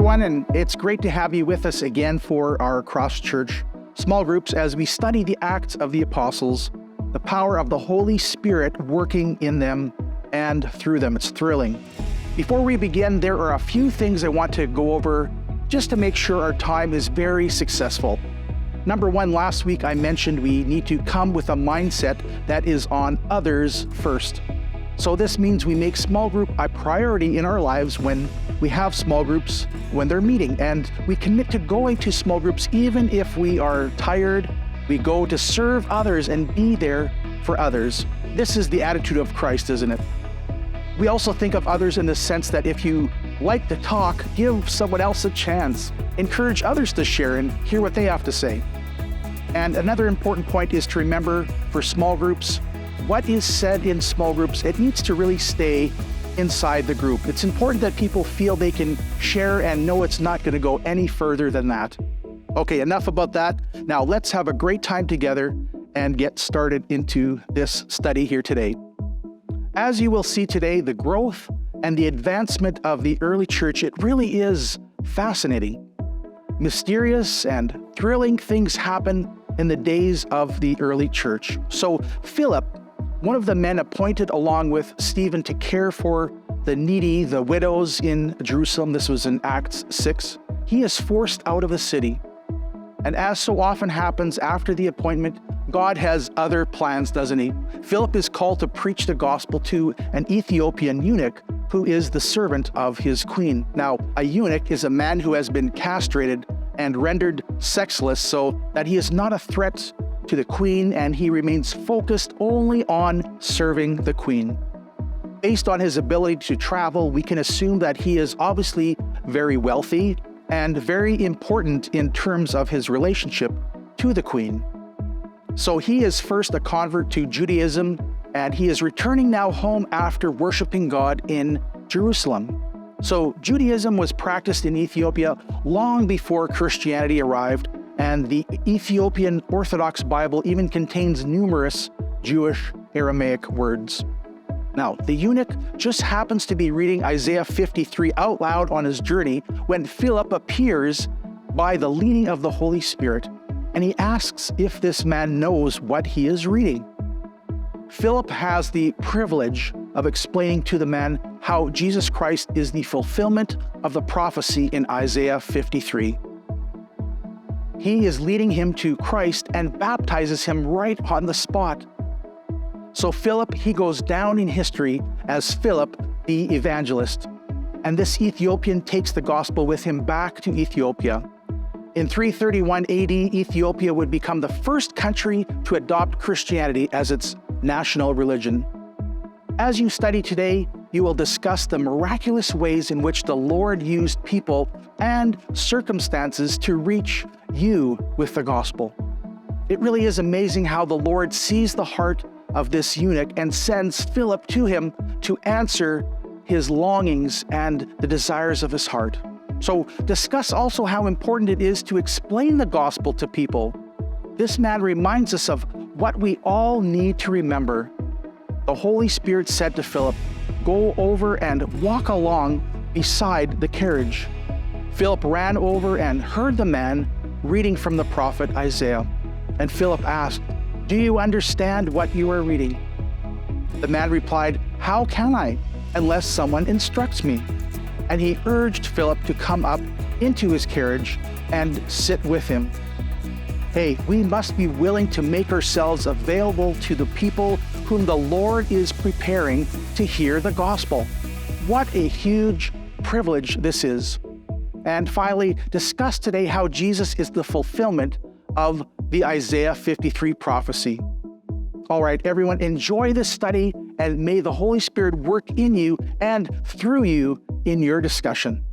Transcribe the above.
everyone, and it's great to have you with us again for our Cross Church small groups as we study the Acts of the Apostles, the power of the Holy Spirit working in them and through them. It's thrilling. Before we begin, there are a few things I want to go over just to make sure our time is very successful. Number one, last week I mentioned we need to come with a mindset that is on others first. So this means we make small group a priority in our lives when we have small groups, when they're meeting, and we commit to going to small groups even if we are tired. We go to serve others and be there for others. This is the attitude of Christ, isn't it? We also think of others in the sense that if you like to talk, give someone else a chance. Encourage others to share and hear what they have to say. And another important point is to remember for small groups, what is said in small groups, it needs to really stay inside the group. It's important that people feel they can share and know it's not going to go any further than that. Okay, enough about that. Now let's have a great time together and get started into this study here today. As you will see today, the growth and the advancement of the early church, it really is fascinating. Mysterious and thrilling things happen in the days of the early church. So Philip, one of the men appointed along with Stephen to care for the needy, the widows in Jerusalem, this was in Acts 6, he is forced out of the city. And as so often happens after the appointment, God has other plans, doesn't he? Philip is called to preach the gospel to an Ethiopian eunuch who is the servant of his queen. Now, a eunuch is a man who has been castrated and rendered sexless so that he is not a threat to the queen and he remains focused only on serving the queen. Based on his ability to travel, we can assume that he is obviously very wealthy and very important in terms of his relationship to the queen. So he is first a convert to Judaism, and he is returning now home after worshiping God in Jerusalem. So Judaism was practiced in Ethiopia long before Christianity arrived, and the Ethiopian Orthodox Bible even contains numerous Jewish Aramaic words. Now, the eunuch just happens to be reading Isaiah 53 out loud on his journey when Philip appears by the leading of the Holy Spirit, and he asks if this man knows what he is reading. Philip has the privilege of explaining to the man how Jesus Christ is the fulfillment of the prophecy in Isaiah 53. He is leading him to Christ and baptizes him right on the spot. So Philip, he goes down in history as Philip the evangelist. And this Ethiopian takes the gospel with him back to Ethiopia. In 331 AD, Ethiopia would become the first country to adopt Christianity as its national religion. As you study today, you will discuss the miraculous ways in which the Lord used people and circumstances to reach you with the gospel. It really is amazing how the Lord sees the heart of this eunuch and sends Philip to him to answer his longings and the desires of his heart. So discuss also how important it is to explain the gospel to people. This man reminds us of what we all need to remember. The Holy Spirit said to Philip, "Go over and walk along beside the carriage." Philip ran over and heard the man reading from the prophet Isaiah. And Philip asked, "Do you understand what you are reading?" The man replied, "How can I, unless someone instructs me?" And he urged Philip to come up into his carriage and sit with him. Hey, we must be willing to make ourselves available to the people whom the Lord is preparing to hear the gospel. What a huge privilege this is. And finally, discuss today how Jesus is the fulfillment of the Isaiah 53 prophecy. All right, everyone, enjoy this study and may the Holy Spirit work in you and through you in your discussion.